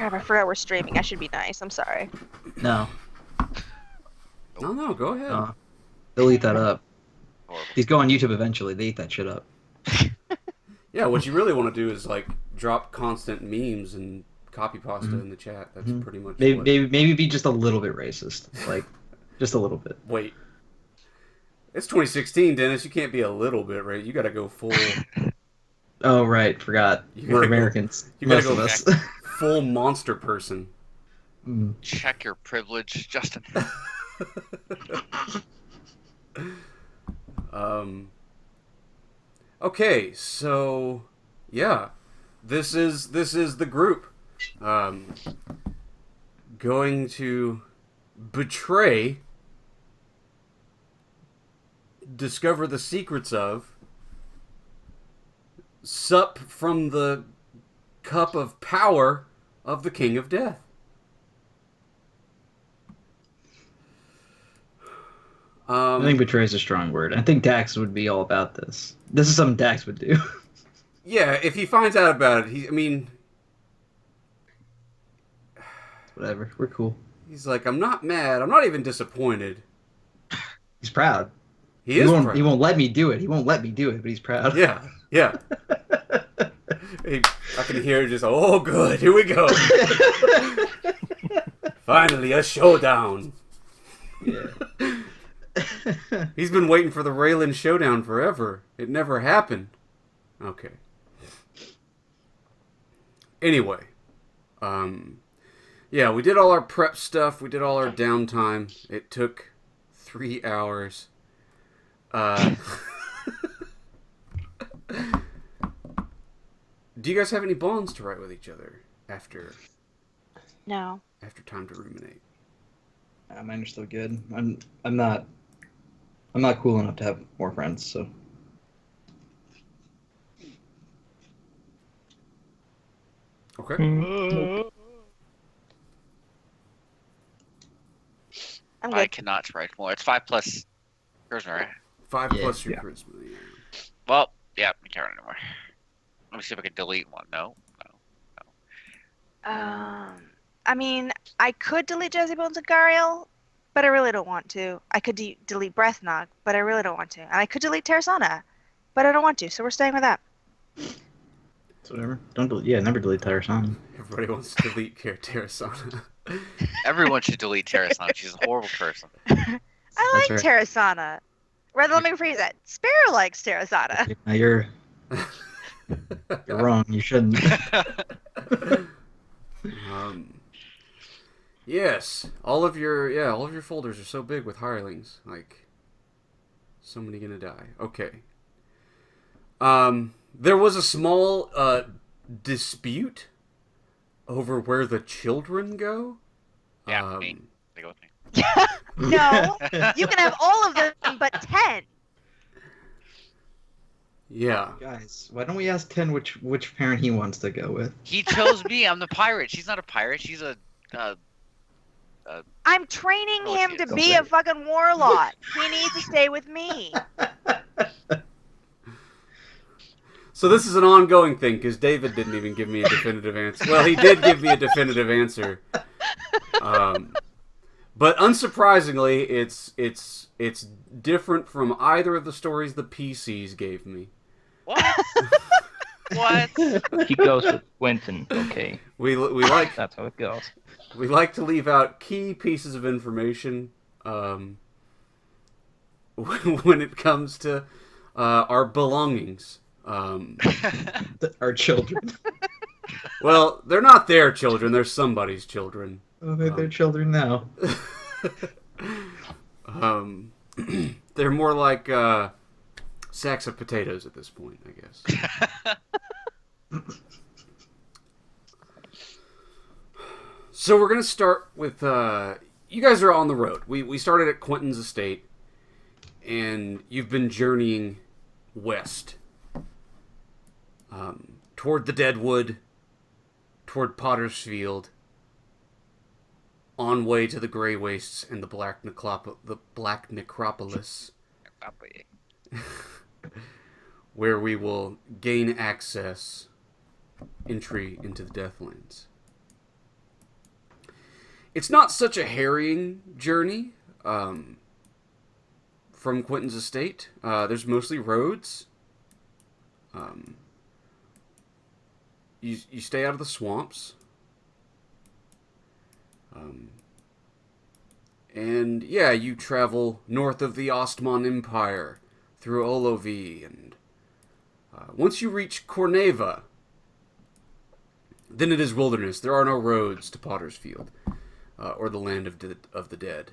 Crap, I forgot we're streaming. I should be nice. I'm sorry. No. No, go ahead. They'll eat that up. Horrible. These go on YouTube eventually. They eat that shit up. Yeah, what you really want to do is like drop constant memes and copy pasta in the chat. That's pretty much Maybe be just a little bit racist. Like, just a little bit. Wait. It's 2016, Dennis. You can't be a little bit, right? You got to go full. Oh, right. Forgot. We're Americans. You gotta Most go of us. full monster person. Check your privilege, Justin. Okay, so yeah, this is the group going to betray, discover the secrets of, sup from the cup of power of the King of Death. I think betray is a strong word. I think Dax would be all about this. This is something Dax would do. Yeah, if he finds out about it, I mean... Whatever. We're cool. He's like, I'm not mad. I'm not even disappointed. He's proud. He is proud. He won't let me do it. He won't let me do it, but he's proud. Yeah. I can hear just, oh, good. Here we go. Finally, a showdown. Yeah. He's been waiting for the Raylan showdown forever. It never happened. Okay. Anyway. Yeah, we did all our prep stuff. We did all our downtime. It took 3 hours. Do you guys have any bonds to write with each other after No. time to ruminate? Mine are still good. I'm not cool enough to have more friends, so. Okay. I'm I good. cannot write more. It's 5 plus charisma, right? 5 Yeah. plus your Yeah. charisma. Yeah. Well, yeah, we can't write anymore. Let me see if I can delete one. No. I mean, I could delete Jesse Bones and Gariel, but I really don't want to. I could delete Breathnog, but I really don't want to. And I could delete Terrasana, but I don't want to, so we're staying with that. It's whatever. Never delete Tyrison. Everybody wants to delete Terrasana. Everyone should delete Terrason. She's a horrible person. I like right. Terrasana. Rather, let me rephrase that. Sparrow likes Terrasana. Now you're wrong. You shouldn't. Yes, all of your folders are so big with hirelings. Like, so many gonna die. Okay. There was a small dispute over where the children go. Yeah, me. They go with me. No, you can have all of them, but 10. Yeah. Guys, why don't we ask Ken which parent he wants to go with? He chose me. I'm the pirate. She's not a pirate. She's a. I'm training Oh, him she to is. be a fucking warlock. He needs to stay with me. So this is an ongoing thing because David didn't even give me a definitive answer. Well, he did give me a definitive answer, but unsurprisingly, it's different from either of the stories the PCs gave me. What? What? He goes with Quentin. Okay, We like that's how it goes. we like to leave out key pieces of information when it comes to our belongings. Our children. Well, they're not their children; they're somebody's children. Oh, they're their children now. They're more like sacks of potatoes at this point, I guess. So we're gonna start with you guys are on the road. We started at Quentin's estate, and you've been journeying west, toward the Deadwood, toward Potter's Field, on way to the Grey Wastes and the Black Necropolis, where we will gain entry into the Deathlands. It's not such a harrying journey from Quentin's estate. There's mostly roads. You stay out of the swamps. And yeah, you travel north of the Ostman Empire through Olovi, and once you reach Corneva, then it is wilderness. There are no roads to Potter's Field or the land of the dead.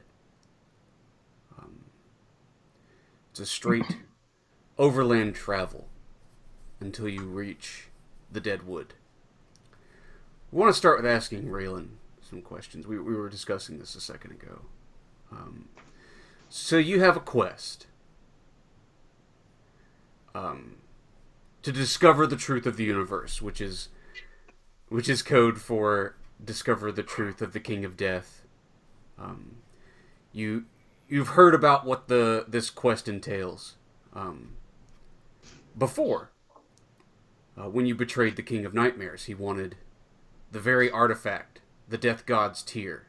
It's a straight overland travel until you reach the Dead Wood. We want to start with asking Raylan some questions. We were discussing this a second ago. So you have a quest to discover the truth of the universe, which is code for discover the truth of the King of Death. You've heard about what this quest entails before. When you betrayed the King of Nightmares, he wanted the very artifact, the Death God's Tear.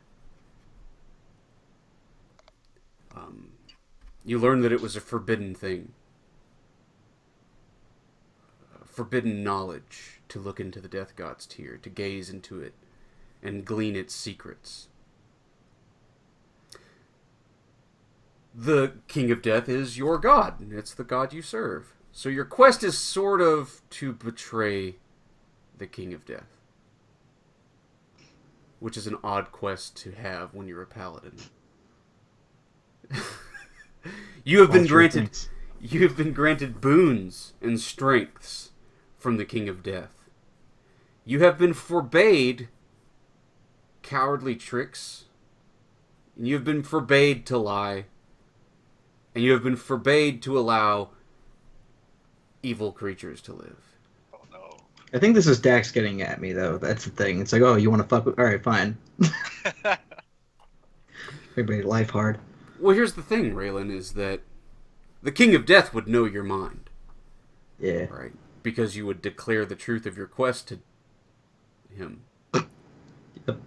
You learned that it was a forbidden thing. Forbidden knowledge to look into the Death God's Tear, to gaze into it, and glean its secrets. The King of Death is your god, and it's the god you serve. So your quest is sort of to betray the King of Death. Which is an odd quest to have when you're a paladin. You have been granted boons and strengths from the King of Death. You have been forbade cowardly tricks, and you have been forbade to lie, and you have been forbade to allow evil creatures to live. Oh no. I think this is Dax getting at me, though. That's the thing. It's like, oh, you want to fuck with... Alright, fine. Everybody life hard. Well, here's the thing, Raylan, is that the King of Death would know your mind. Yeah. Right? Because you would declare the truth of your quest to him. Yep.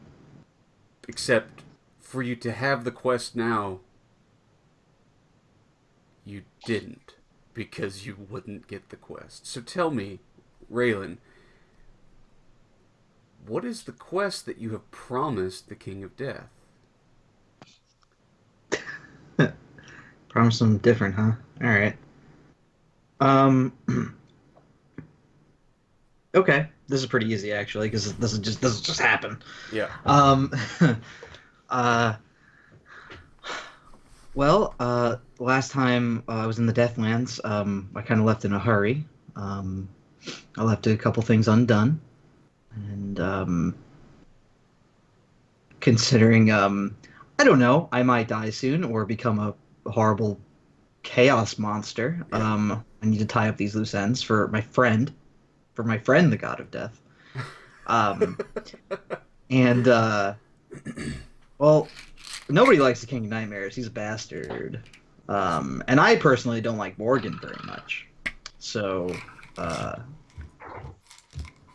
Except for you to have the quest now, you didn't. Because you wouldn't get the quest. So tell me, Raylan, what is the quest that you have promised the King of Death? Promise something different, huh? Alright. Okay. This is pretty easy, actually, because this will just happen. Yeah. Well, last time I was in the Deathlands, I kind of left in a hurry. I left a couple things undone. And, considering, I don't know, I might die soon or become a horrible chaos monster. Yeah. I need to tie up these loose ends for my friend, the God of Death. And, well, nobody likes the King of Nightmares. He's a bastard. And I personally don't like Morgan very much. So,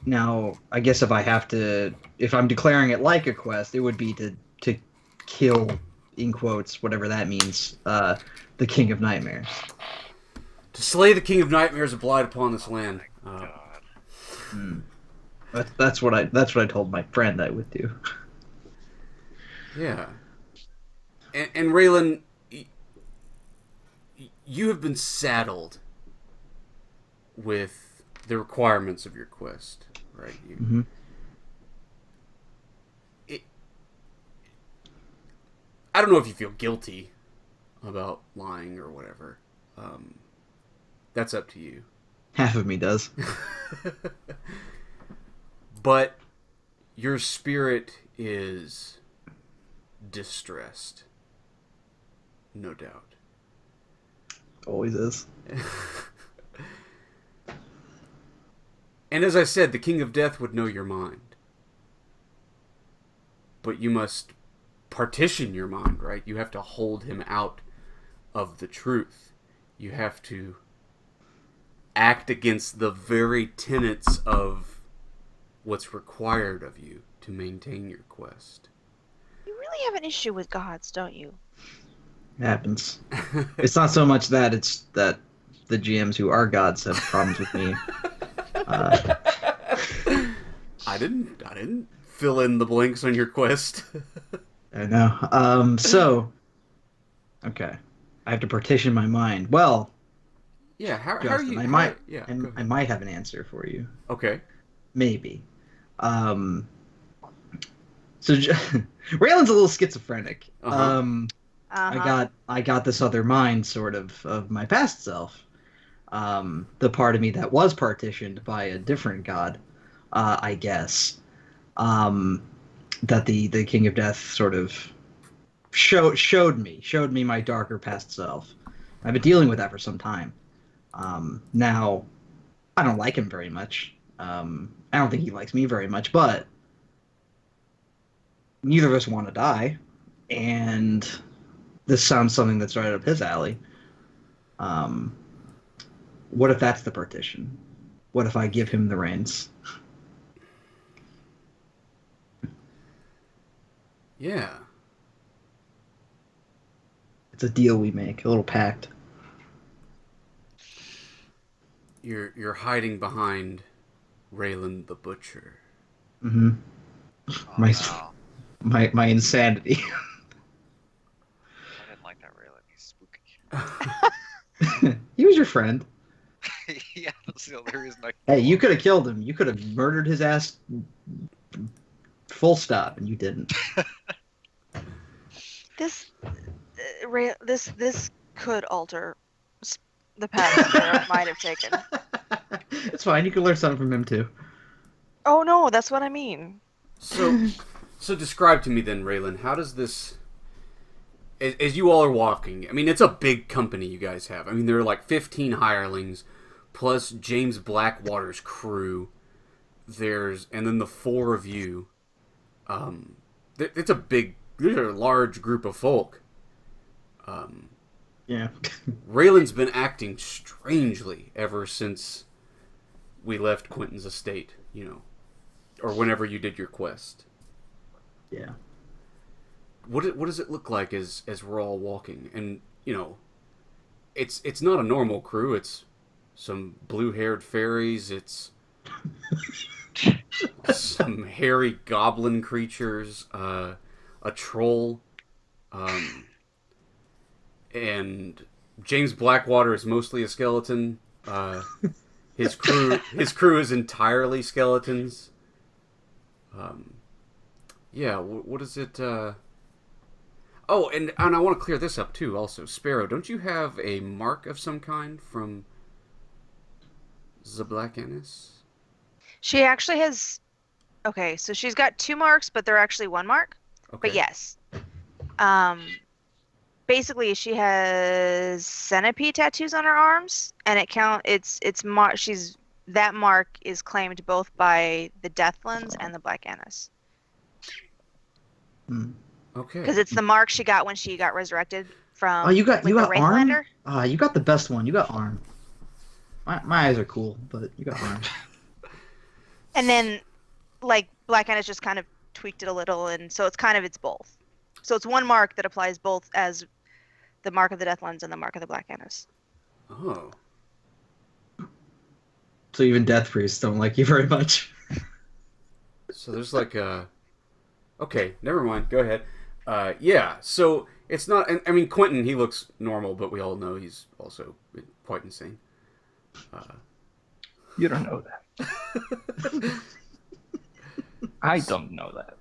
now, I guess if I'm declaring it like a quest, it would be to kill, in quotes, whatever that means, the King of Nightmares. To slay the King of Nightmares applied upon this land. God. That's what I told my friend I would do. Yeah. And Raylan, you have been saddled with the requirements of your quest, right? Mm-hmm. I don't know if you feel guilty about lying or whatever. That's up to you. Half of me does. But your spirit is distressed. No doubt. Always is. And as I said, the King of Death would know your mind. But you must partition your mind, right? You have to hold him out of the truth. You have to act against the very tenets of what's required of you to maintain your quest. You really have an issue with gods, don't you? It happens. It's not so much that, it's that the GMs who are gods have problems with me. I didn't fill in the blanks on your quest. I know. Okay. I have to partition my mind. Well, Yeah, how are Justin, you? I might, Yeah, I, go I ahead. might have an answer for you. Okay. Maybe. Um, Raylan's a little schizophrenic. Uh huh. Uh-huh. I got this other mind, sort of my past self. The part of me that was partitioned by a different god, I guess. Um, that the King of Death sort of showed me my darker past self. I've been dealing with that for some time. Now, I don't like him very much. I don't think he likes me very much, but neither of us want to die, and this sounds something that's right up his alley. Um, what if that's the partition? What if I give him the reins? Yeah. It's a deal we make, a little pact. You're hiding behind Raylan the Butcher. Mm-hmm. Oh My no, my insanity. I didn't like that really. He's spooky. He was your friend. Yeah, that's the only reason I. Hey, you could have killed him. You could have murdered his ass. Full stop, and you didn't. This, this could alter the path Sparrow might have taken. It's fine. You can learn something from him too. Oh no, that's what I mean. So describe to me then, Raylan. How does this? As you all are walking, I mean, it's a big company you guys have. I mean, there are like 15 hirelings, plus James Blackwater's crew. And then the four of you. It's a big, these are a large group of folk. Yeah. Raylan's been acting strangely ever since we left Quentin's estate, or whenever you did your quest. Yeah. What does it look like as we're all walking? And it's not a normal crew. It's some blue-haired fairies. It's some hairy goblin creatures. A troll. And James Blackwater is mostly a skeleton. His crew is entirely skeletons. Yeah. What is it? Oh, and I want to clear this up too. Also, Sparrow, don't you have a mark of some kind from the Black Annis? She actually has. Okay, so she's got 2 marks, but they're actually 1 mark. Okay. But yes. Basically she has centipede tattoos on her arms, and that mark is claimed both by the Deathlands and the Black Annis. Okay. Because it's the mark she got when she got resurrected from Oh, you got the arm. Wraithlander. You got the best one. You got arm. My eyes are cool, but you got arm. And then, like, Black Annis just kind of tweaked it a little, and so it's both. So it's 1 mark that applies both as the mark of the Deathlands and the mark of the Black Annis. Oh. So even Death Priests don't like you very much. So there's like a. Okay, never mind. Go ahead. Yeah. So it's not. I mean, Quentin, he looks normal, but we all know he's also quite insane. You don't know that. I don't know that.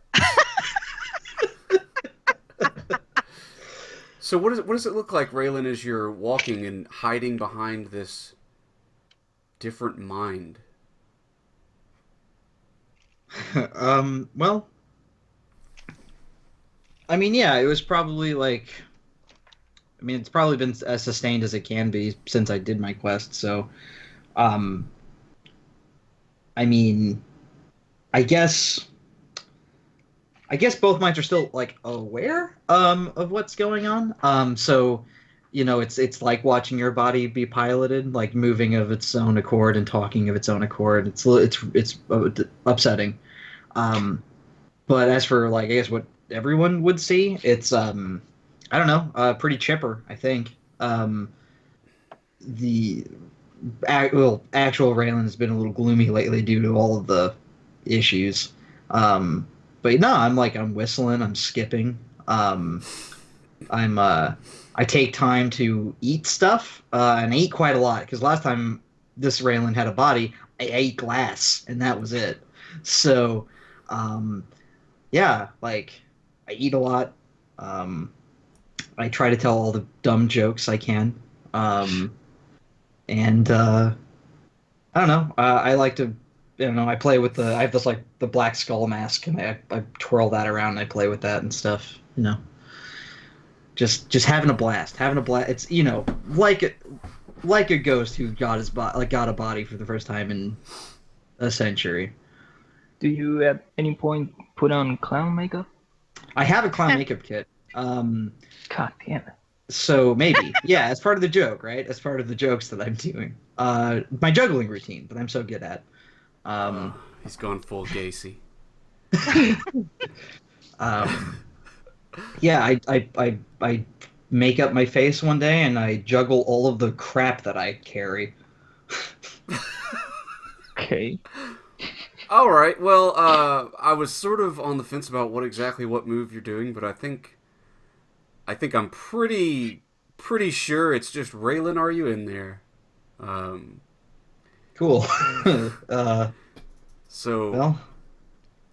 So what does it look like, Raylan, as you're walking and hiding behind this different mind? Well, I mean, yeah, it was probably like, I mean, it's probably been as sustained as it can be since I did my quest. So, I mean, I guess both minds are still like aware of what's going on. So, it's like watching your body be piloted, like moving of its own accord and talking of its own accord. It's upsetting. But as for like, I guess what everyone would see. It's I don't know, pretty chipper, I think. The actual Raylan's been a little gloomy lately due to all of the issues. But no, I'm whistling, I'm skipping. I'm I take time to eat stuff, and I eat quite a lot because last time this Raylan had a body, I ate glass, and that was it. So, um, yeah, like I eat a lot. Um, I try to tell all the dumb jokes I can. Um, and I don't know. I like to, I play with I have this like the black skull mask, and I twirl that around, and I play with that and stuff. Just having a blast, having a blast. It's like a ghost who got got a body for the first time in a century. Do you at any point put on clown makeup? I have a clown makeup kit. God damn it. So maybe, yeah, as part of the joke, right? As part of the jokes that I'm doing. My juggling routine that I'm so good at. He's gone full Gacy. Yeah, I make up my face one day and I juggle all of the crap that I carry. Okay. All right. Well, I was sort of on the fence about what move you're doing, but I think I'm pretty sure it's just Raylan. Are you in there? Cool. So Well,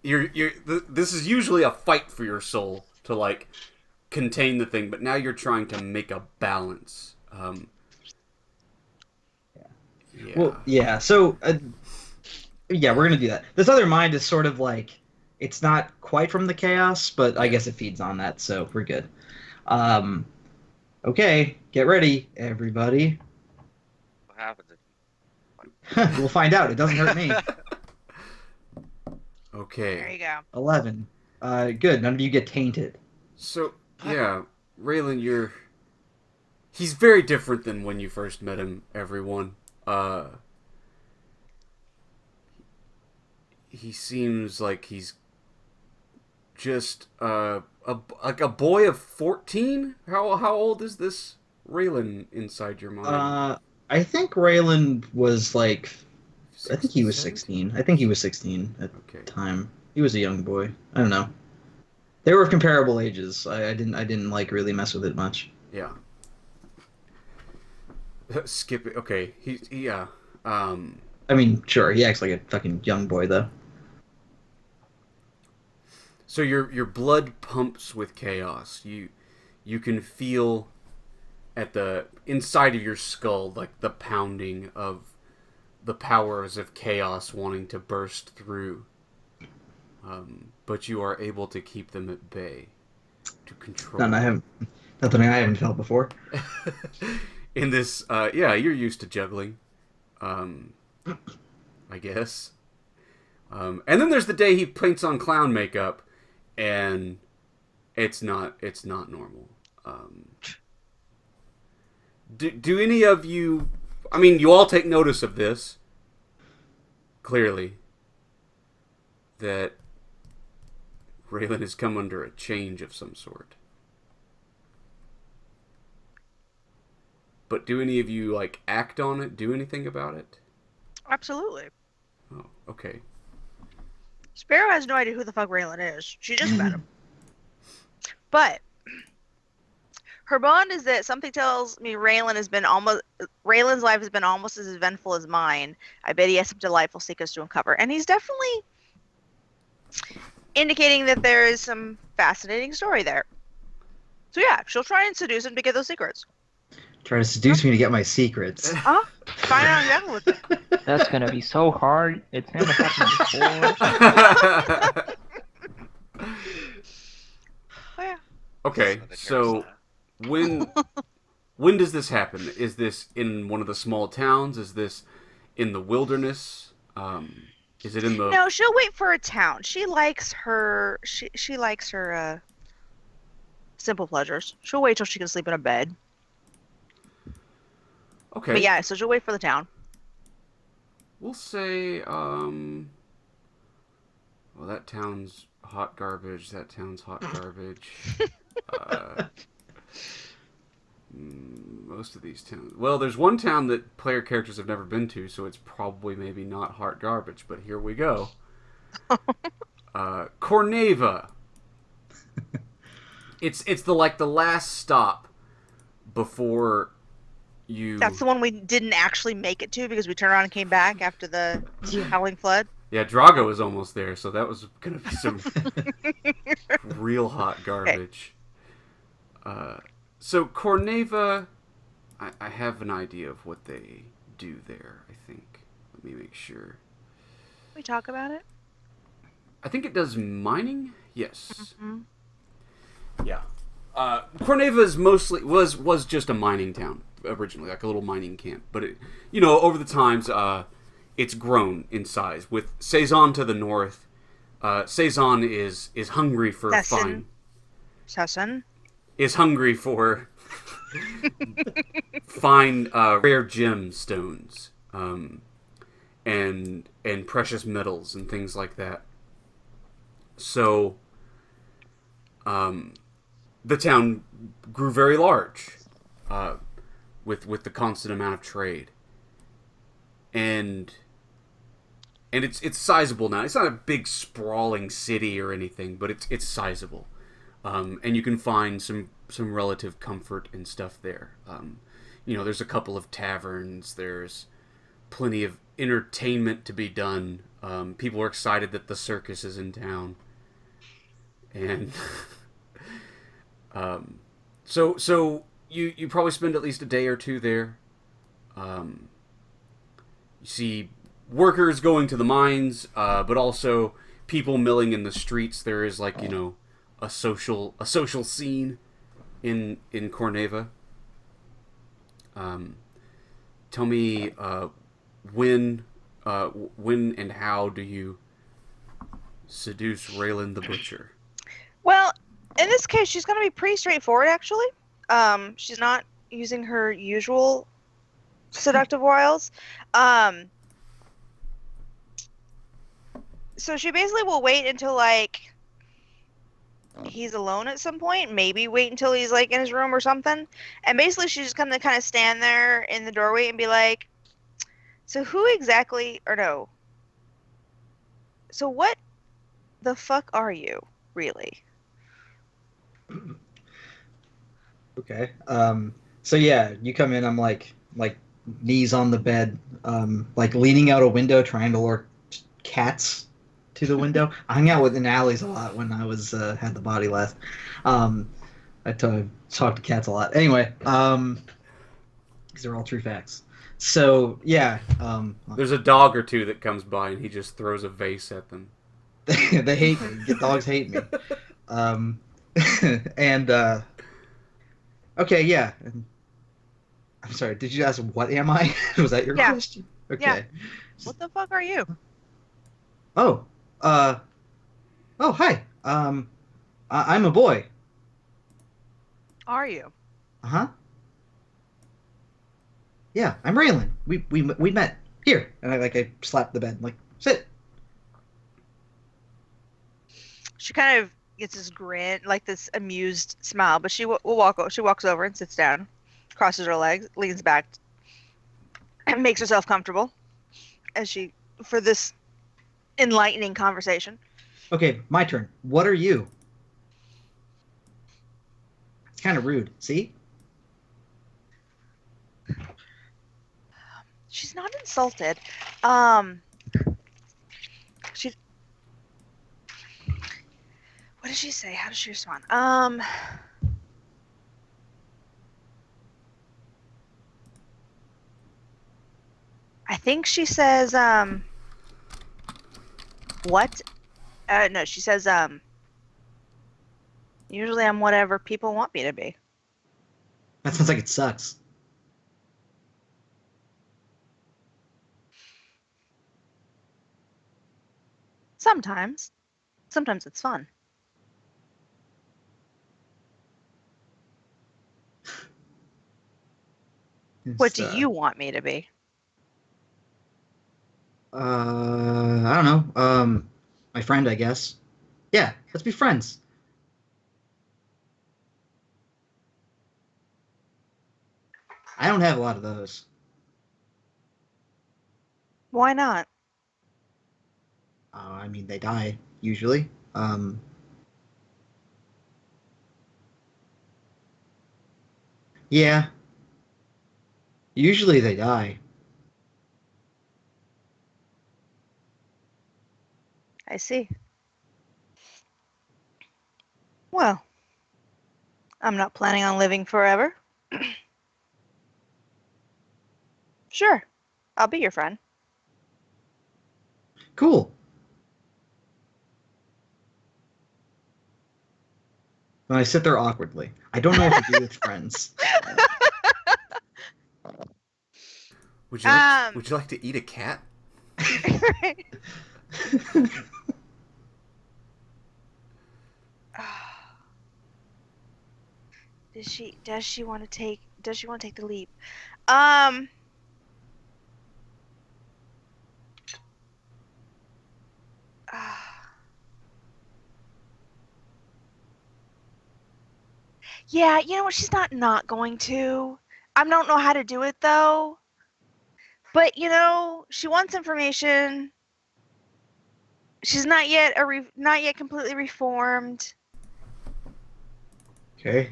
this is usually a fight for your soul to like contain the thing, but now you're trying to make a balance. Yeah. well, yeah. So, yeah, we're gonna do that. This other mind is sort of like it's not quite from the chaos, but I guess it feeds on that, so we're good. Okay, get ready, everybody. What happens if We'll find out. It doesn't hurt me. Okay. There you go. 11. Good. None of you get tainted. So, yeah, Raylan, he's very different than when you first met him, everyone. He seems like he's just like a boy of 14? How old is this Raylan inside your mind? I think Raylan was like, I think he was 16? 16. I think he was 16 at Okay. the time. He was a young boy. I don't know. They were of comparable ages. I didn't like really mess with it much. Yeah. Skip it. Okay. Yeah. I mean, sure, he acts like a fucking young boy though. So your blood pumps with chaos. You can feel at the inside of your skull like the pounding of the powers of chaos wanting to burst through. But you are able to keep them at bay, to control. Nothing I haven't felt before. In this, yeah, you're used to juggling, I guess. And then there's the day he paints on clown makeup, and it's not normal. Do any of you? I mean, you all take notice of this. Clearly, that Raylan has come under a change of some sort. But do any of you like act on it? Do anything about it? Absolutely. Oh, okay. Sparrow has no idea who the fuck Raylan is. She just met him. But her bond is that something tells me Raylan's life has been almost as eventful as mine. I bet he has some delightful secrets to uncover. And he's definitely indicating that there is some fascinating story there. So yeah, she'll try and seduce him to get those secrets. Try to seduce me to get my secrets. Huh? Find out exactly what they That's gonna be so hard. It's never happened before. Oh yeah. Okay, so when does this happen? Is this in one of the small towns? Is this in the wilderness? Is it in the? No, she'll wait for a town. She likes her. She likes her simple pleasures. She'll wait till she can sleep in a bed. Okay. But yeah, so she'll wait for the town. We'll say, well, that town's hot garbage. That town's hot garbage. Most of these towns. Well, there's one town that player characters have never been to, so it's probably maybe not hot garbage. But here we go. Corneva. It's the last stop before you. That's the one we didn't actually make it to because we turned around and came back after the howling flood. Yeah, Drago was almost there, so that was gonna be some real hot garbage. So Corneva, I have an idea of what they do there. I think. Let me make sure. We talk about it. I think it does mining. Yes. Mm-hmm. Yeah. Corneva is mostly was just a mining town originally, like a little mining camp. But it, over the times, it's grown in size. With Saison to the north, Saison is hungry for Sesson is hungry for fine rare gemstones, and precious metals and things like that. So, the town grew very large, with the constant amount of trade, and it's sizable now. It's not a big sprawling city or anything, but it's sizable, and you can find some relative comfort and stuff there. There's a couple of taverns. There's plenty of entertainment to be done. People are excited that the circus is in town, and so you probably spend at least a day or two there. You see workers going to the mines, but also people milling in the streets. There is a social scene in Corneva. Tell me when and how do you seduce Raylan the Butcher? Well, in this case, she's going to be pretty straightforward, actually. She's not using her usual seductive wiles. So she basically will wait until, he's alone at some point. Maybe wait until he's, in his room or something. And basically, she's just going to kind of stand there in the doorway and be like, so who exactly, or no. So what the fuck are you, really? Okay. So yeah, you come in. I'm like knees on the bed, leaning out a window, trying to lure cats to the window. I hung out in alleys a lot when I was had the body last. I talked to cats a lot. Anyway, these are all true facts. So yeah, there's a dog or two that comes by and he just throws a vase at them. They hate me. Dogs hate me. And okay, yeah. I'm sorry. Did you ask what am I? Was that your question? Okay. Yeah. What the fuck are you? Oh, hi. I'm a boy. Are you? Uh-huh. Yeah, I'm Raylan. We met here, and I slapped the bed, sit. She kind of gets this grin, this amused smile, but she she walks over and sits down, crosses her legs, leans back, and makes herself comfortable for this enlightening conversation. Okay, my turn. What are you? It's kind of rude. See? She's not insulted. She. What does she say? How does she respond? I think she says, what? No, she says, usually I'm whatever people want me to be. That sounds like it sucks. Sometimes. Sometimes it's fun. What do you want me to be? I don't know. My friend, I guess. Yeah, let's be friends. I don't have a lot of those. Why not? I mean, they die usually. Yeah, usually they die. I see. Well, I'm not planning on living forever. Sure, I'll be your friend. Cool. And I sit there awkwardly. I don't know what to do with friends. Would you like to eat a cat? Does she want to take the leap? Um Yeah, you know what? She's not going to. I don't know how to do it though. But she wants information. She's not yet not yet completely reformed. Okay,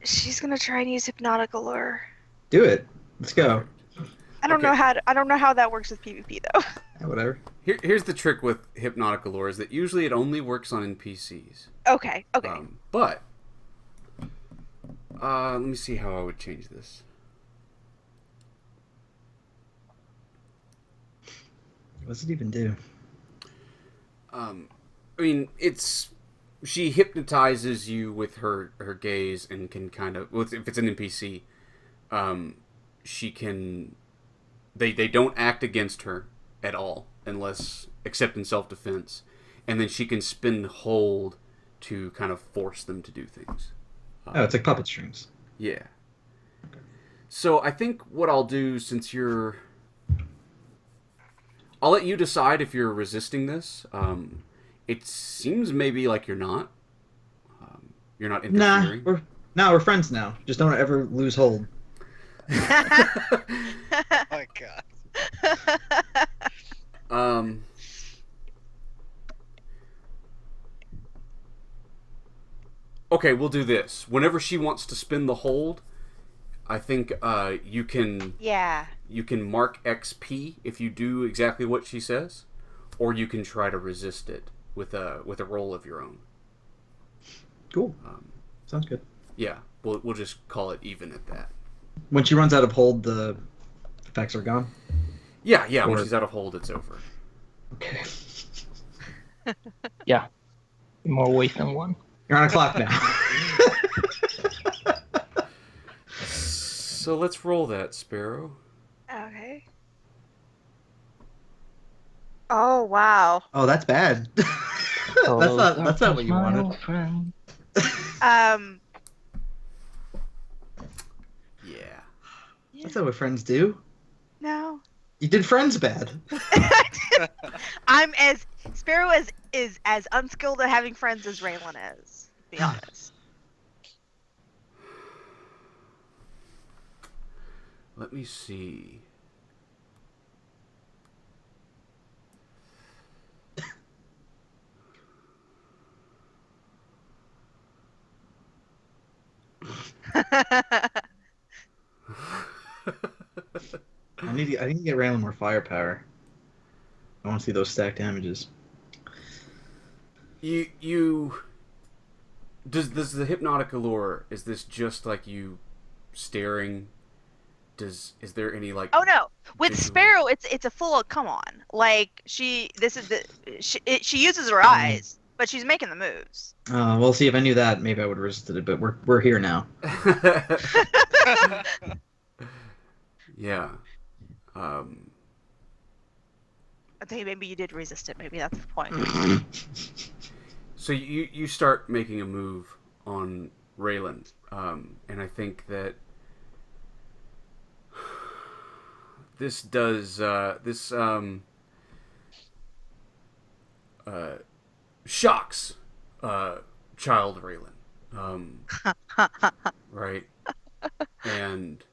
She's gonna try and use hypnotic allure. do it. Let's go. I don't know how that works with PvP though. Yeah, whatever. Here's the trick with hypnotic allure is that usually it only works on NPCs. Okay. But let me see how I would change this. What's it even do? I mean, she hypnotizes you with her gaze and can kind of, well, if it's an NPC, she can. They don't act against her at all except in self-defense, and then she can spin hold to kind of force them to do things. Oh, it's like puppet strings. Yeah. So I think what I'll do, I'll let you decide if you're resisting this. It seems maybe like you're not. You're not interfering. We're friends now. Just don't ever lose hold. Oh my god. Okay, we'll do this. Whenever she wants to spin the hold, I think you can mark XP if you do exactly what she says, or you can try to resist it with a roll of your own. Cool. Sounds good. Yeah, we'll just call it even at that. When she runs out of hold, the effects are gone? Yeah, when she's out of hold, it's over. Okay. Yeah. More ways than one. You're on a clock now. So let's roll that, Sparrow. Okay. Oh wow. Oh, that's bad. That's not what you wanted. Friend. Yeah. That's not what friends do. No. You did friends bad. Sparrow is as unskilled at having friends as Raylan is, to be honest. Let me see. I need to get Raylan more firepower. I want to see those stack damages. Does the hypnotic allure, is this just like you staring? Is there any like? Oh no, with visual? Sparrow it's a full come on. Like she uses her eyes, but she's making the moves. We'll see. If I knew that, maybe I would have resisted it. But we're here now. Yeah. I think maybe you did resist it. Maybe that's the point. So you start making a move on Raylan, and I think that shocks child Raylan. Right? And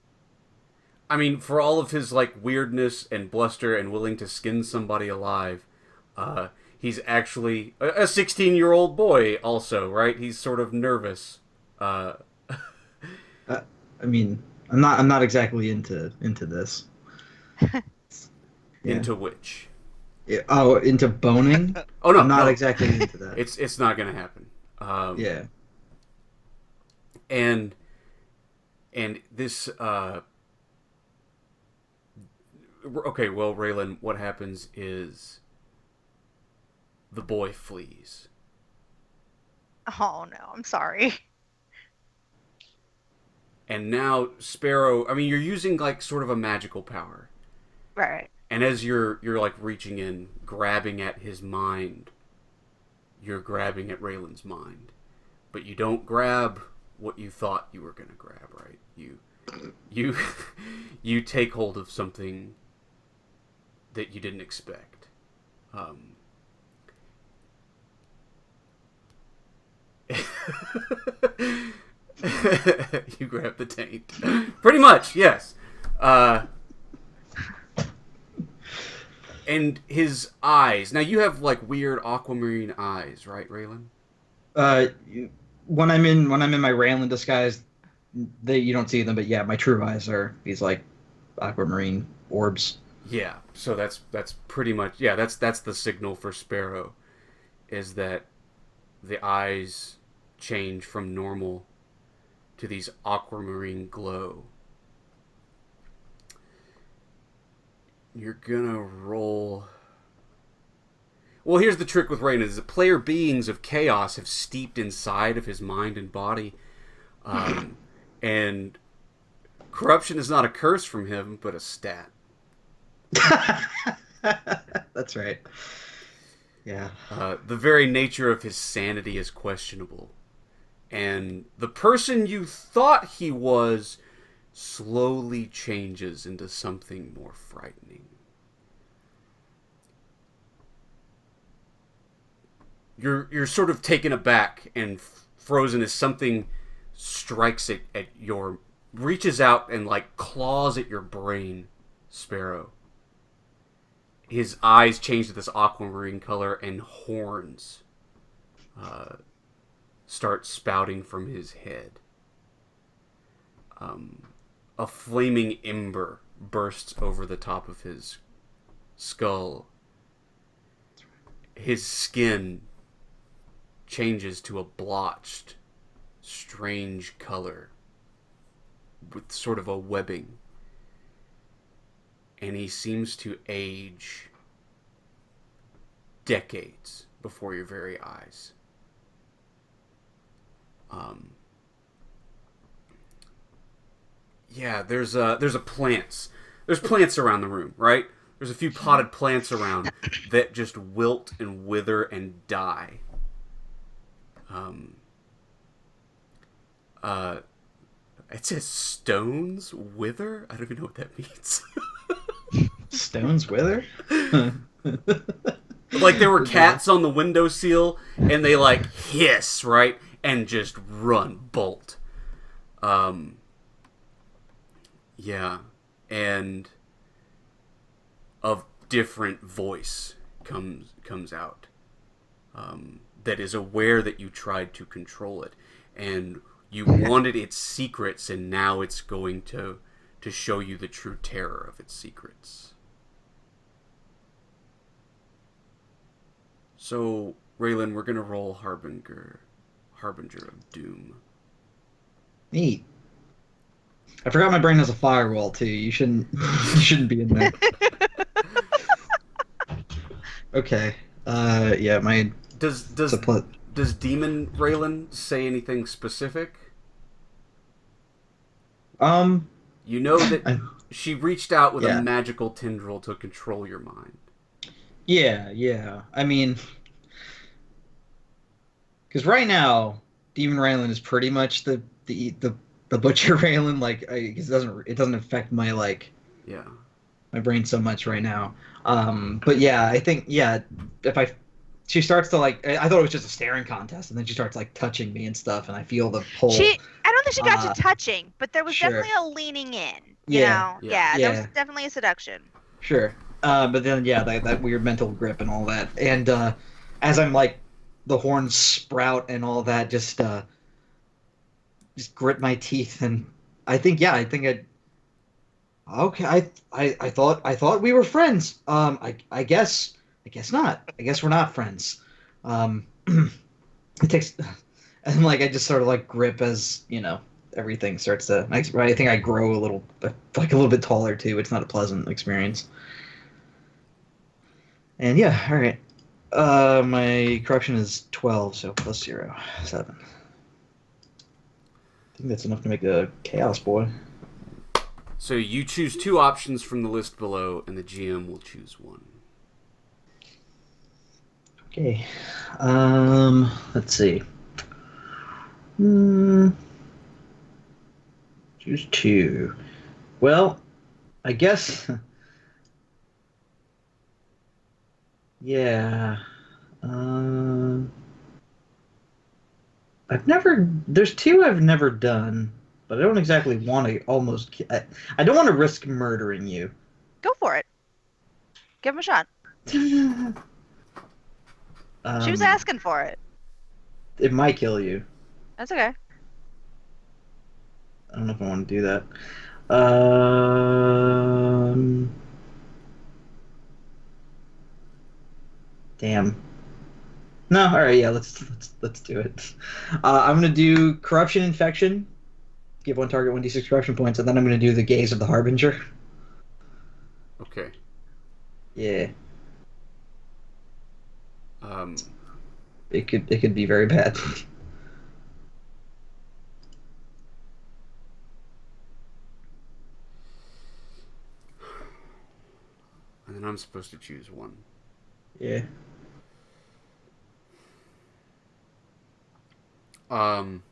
I mean, for all of his like weirdness and bluster and willing to skin somebody alive, he's actually a 16-year-old boy. Also, right? He's sort of nervous. I mean, I'm not exactly into this. Yeah. Into which? Yeah. Oh, into boning? Oh no, I'm not no. exactly into that. It's not gonna happen. Yeah. And this okay, well, Raylan, what happens is the boy flees. Oh no, I'm sorry. And now Sparrow, I mean, you're using like sort of a magical power. Right. And as you're like reaching in, grabbing at his mind, you're grabbing at Raylan's mind. But you don't grab what you thought you were going to grab, right? You you take hold of something that you didn't expect. You grab the taint. Pretty much, yes. And his eyes. Now you have like weird aquamarine eyes, right, Raylan? When I'm in my Raylan disguise, you don't see them, but yeah, my true eyes are these like aquamarine orbs. Yeah. So that's pretty much, yeah, that's the signal for Sparrow, is that the eyes change from normal to these aquamarine glow. You're gonna roll. Well, here's the trick with Rain: is the player beings of chaos have steeped inside of his mind and body, and corruption is not a curse from him, but a stat. That's right. Yeah. The very nature of his sanity is questionable, and the person you thought he was slowly changes into something more frightening. You're sort of taken aback and frozen as something strikes it at your, reaches out and like claws at your brain, Sparrow. His eyes change to this aquamarine color and horns start spouting from his head. A flaming ember bursts over the top of his skull. His skin changes to a blotched, strange color with sort of a webbing. And he seems to age decades before your very eyes. Yeah, there's plants. There's plants around the room, right? There's a few potted plants around that just wilt and wither and die. It says stones wither? I don't even know what that means. Stones wither? Like there were cats on the windowsill and they like hiss, right? And just run, bolt. Yeah. And a different voice comes out. That is aware that you tried to control it. And you wanted its secrets, and now it's going to show you the true terror of its secrets. So, Raylan, we're gonna roll Harbinger of Doom. Neat. I forgot my brain has a firewall too. You shouldn't be in there. Okay. Yeah, my Does Demon Raylan say anything specific? You know that she reached out with a magical tendril to control your mind. Yeah. I mean, because right now, Demon Raylan is pretty much the Butcher Raylan. Like, it doesn't affect my my brain so much right now. But yeah, I think if I she starts to like. I thought it was just a staring contest, and then she starts like touching me and stuff, and I feel the pull. I don't think she got Uh, to touching, but there was sure. definitely a leaning in. You Yeah, know, Yeah. there was yeah, definitely a seduction. sure. But then yeah, that weird mental grip and all that, and as I'm like the horns sprout and all that, just grit my teeth, and I think I. Okay, I thought we were friends. I guess not. I guess we're not friends. It takes, and like I just sort of like grip as everything starts to. I think I grow a little, like a little bit taller too. It's not a pleasant experience. And yeah, all right. My corruption is 12, so plus 0, 7. I think that's enough to make a chaos boy. So you choose 2 options from the list below, and the GM will choose 1. Okay. Let's see. Choose 2. Well, I guess. Yeah. Um. I've never. There's 2 I've never done, but I don't exactly want to. I don't want to risk murdering you. Go for it. Give him a shot. She was asking for it. It might kill you. That's okay. I don't know if I want to do that. Um. Damn. No, all right, yeah, let's do it. I'm gonna do corruption infection. Give one target 1d6 corruption points, and then I'm gonna do the gaze of the harbinger. Okay. Yeah, Um, it could be very bad. and then I'm supposed to choose 1. Yeah. Um,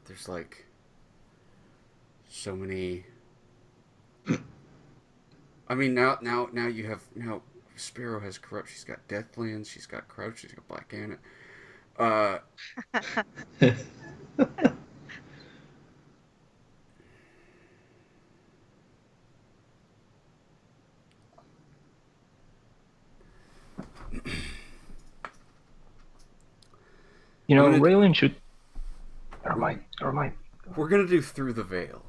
there's like so many. I mean, now you have Sparrow has corrupt. She's got Deathlands. She's got Crouch. She's got Black Anna. You know, gonna- Raylan should. Never mind. Never mind. We're gonna do Through the Veil.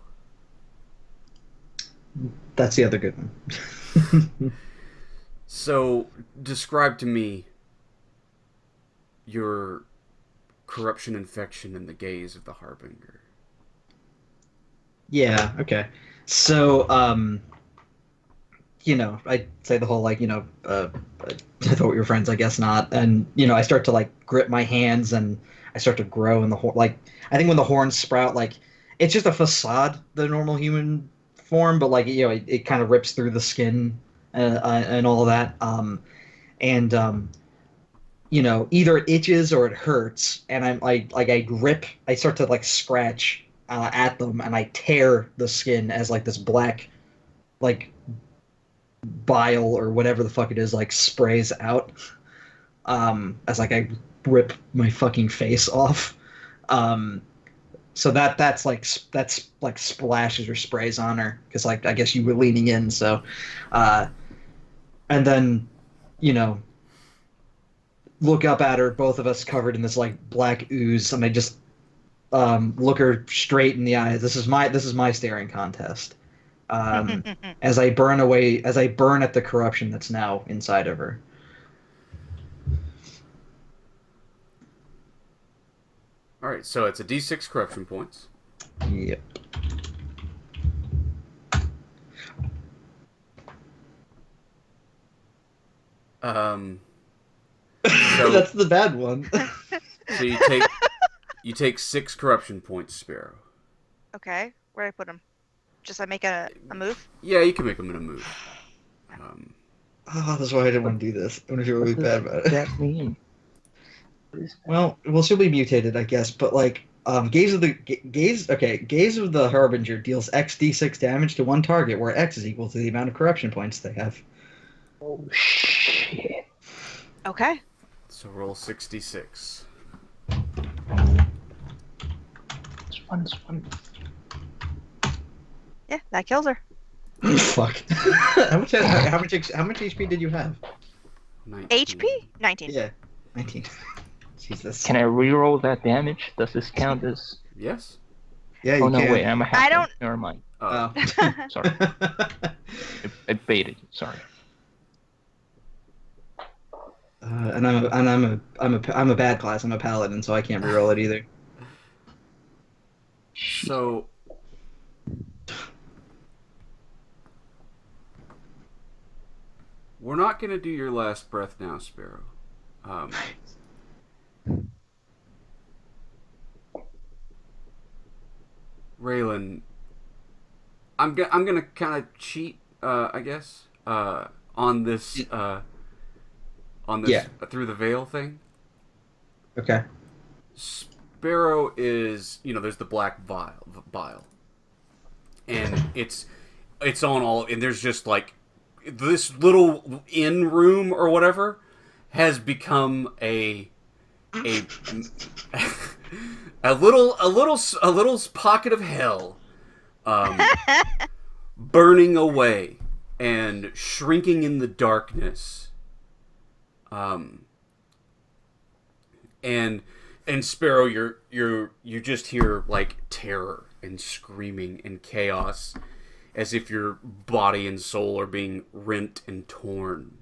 That's the other good one. So, describe to me your corruption infection in the gaze of the harbinger. Yeah. Okay. So, I'd say the whole like, I thought we were friends. I guess not. And I start to like grip my hands, and I start to grow in the horn. Like, I think when the horns sprout, like it's just a facade, the normal human form, but like it kind of rips through the skin and all that. And either it itches or it hurts, and I grip. I start to like scratch at them, and I tear the skin as like this black, like bile or whatever the fuck it is, like sprays out. As like I rip my fucking face off. So that's like splashes or sprays on her, because like I guess you were leaning in, so and then look up at her, both of us covered in this like black ooze, and I just look her straight in the eyes. This is my staring contest. As I burn at the corruption that's now inside of her. All right, so it's a D6 corruption points. Yep. So That's the bad one. so you take 6 corruption points, Sparrow. Okay, where do I put him? Just I make a move. Yeah, you can make them in a move. That's why I didn't want to do this. I'm gonna feel really bad about What does it. that mean? What is that? Well, we'll still be mutated, I guess, but like Gaze of the Harbinger deals XD6 damage to one target, where X is equal to the amount of corruption points they have. Oh shit. Okay. So roll 66. This one. Yeah, that kills her. Fuck. how much HP did you have? 19. HP? 19. Yeah, 19. Jesus. Can I reroll that damage? Does this count as? Yes. Yeah, you Oh no, can. wait, I'm a half. I don't- Never mind. Oh. Sorry, I baited. Sorry. And I'm a bad class. I'm a paladin, so I can't reroll it either. So we're not gonna do your last breath now, Sparrow. Raylan, I'm gonna kind of cheat, I guess, on this Yeah. through the veil thing. Okay. Sparrow is, there's the black vial, and it's on all, and there's just like this little inn room or whatever has become a a little pocket of hell, burning away and shrinking in the darkness, and Sparrow, you just hear like terror and screaming and chaos, as if your body and soul are being rent and torn.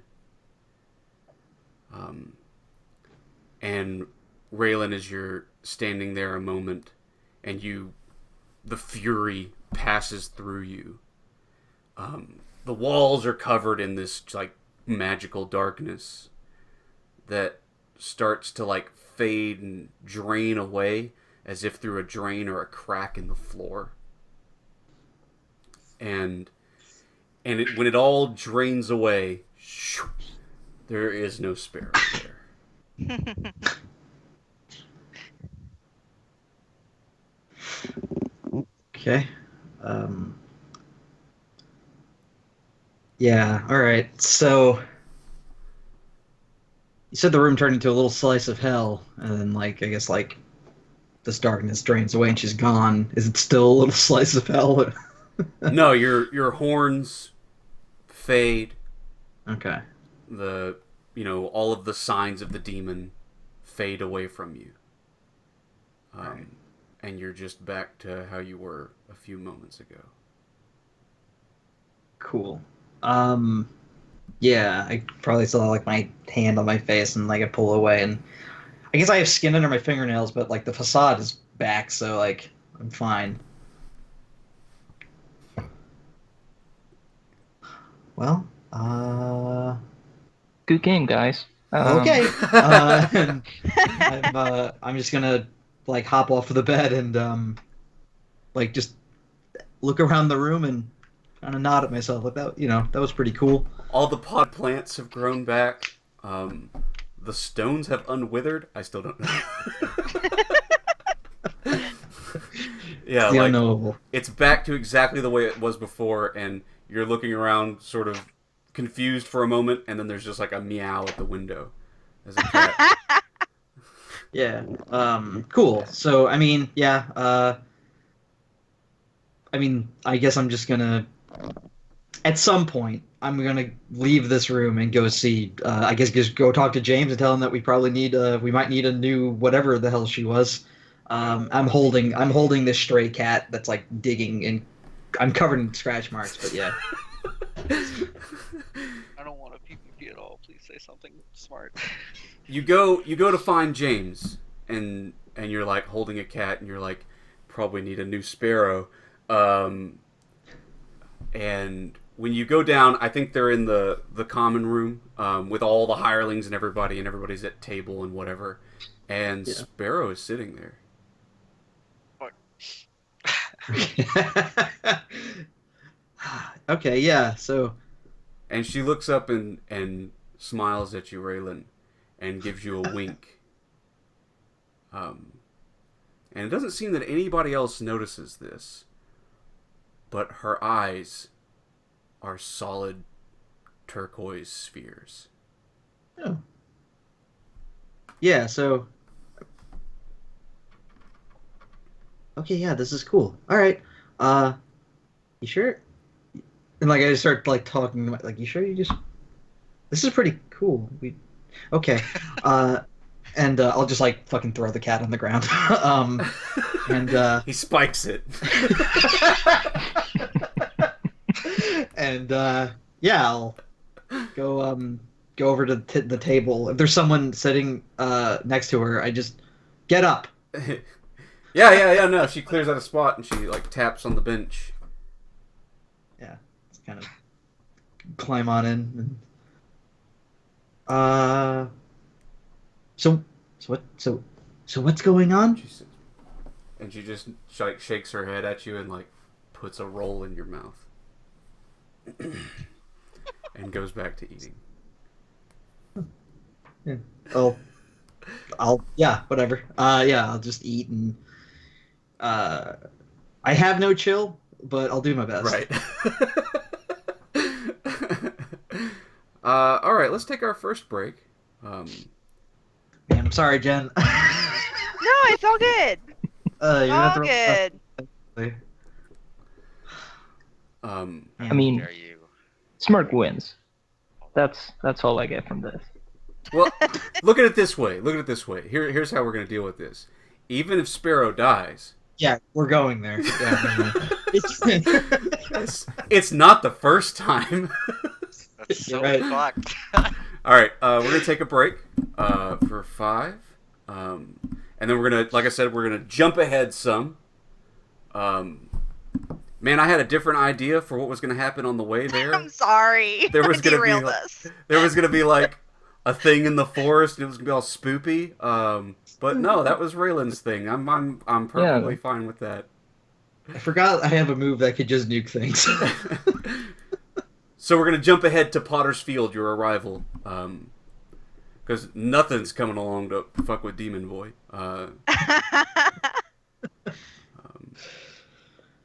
And Raylan, as you're standing there a moment, and the fury passes through you. The walls are covered in this like magical darkness that starts to like fade and drain away, as if through a drain or a crack in the floor. And when it all drains away, there is no Sparrow there. Okay. Yeah, alright. So you said the room turned into a little slice of hell, and then like I guess like this darkness drains away and she's gone. Is it still a little slice of hell? No, your horns fade. Okay. All of the signs of the demon fade away from you. And you're just back to how you were a few moments ago. Cool. Yeah, I probably still have like my hand on my face and like I pull away, and I guess I have skin under my fingernails, but like the facade is back, so like I'm fine. Well, Good game, guys. okay. And I'm just gonna like hop off of the bed and like just look around the room and kind of nod at myself like that. That was pretty cool. All the pot plants have grown back. The stones have unwithered. I still don't know. Yeah, The like unknowable. it's back to exactly the way it was before, and you're looking around, sort of confused for a moment, and then there's just like a meow at the window as a cat. Yeah. Cool. So I mean, yeah. I guess I'm just gonna. At some point, I'm gonna leave this room and go see. I guess just go talk to James and tell him that we probably we might need a new whatever the hell she was. I'm holding this stray cat that's like digging, and I'm covered in scratch marks. But yeah. I don't want a PvP at all. Please say something smart. You go to find James, and you're like holding a cat, and you're like, probably need a new Sparrow. And when you go down, I think they're in the common room with all the hirelings and everybody's at table and whatever. And Yeah. Sparrow is sitting there. Okay. Yeah. So. And she looks up and smiles at you, Raylan, and gives you a wink. And And it doesn't seem that anybody else notices this, but her eyes are solid turquoise spheres. Oh. Yeah, so... Okay, yeah, this is cool. All right. You sure? And like I just start like talking like, you sure you just? This is pretty cool. Okay. And I'll just like fucking throw the cat on the ground. And He spikes it. and yeah, I'll go over to the table. If there's someone sitting next to her, I just get up. Yeah. No, she clears out a spot and she like taps on the bench. Yeah, just kind of climb on in. So what's going on? She just like shakes her head at you and like puts a roll in your mouth and goes back to eating. Yeah. Yeah, whatever. Yeah, I'll just eat and I have no chill, but I'll do my best. Right. All right, let's take our first break. Man, I'm sorry, Jen. No, it's all good. You're All good. I mean, Dare you? Smirk wins. That's all I get from this. Well, look at it this way. Here's how we're going to deal with this. Even if Sparrow dies... Yeah, we're going there. Yeah, it's not the first time. That's so right. fucked. All right, we're going to take a break for 5. And then we're going to, like I said, we're going to jump ahead some. Man, I had a different idea for what was going to happen on the way there. I'm sorry. There was I going to be derailed like, us. there was going to be like a thing in the forest and it was going to be all spoopy. But no, that was Raylan's thing. I'm perfectly fine with that. I forgot I have a move that could just nuke things. So we're going to jump ahead to Potter's Field, your arrival. Because nothing's coming along to fuck with Demon Boy.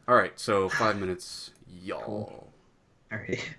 Alright, so 5 minutes, y'all. Cool. All right.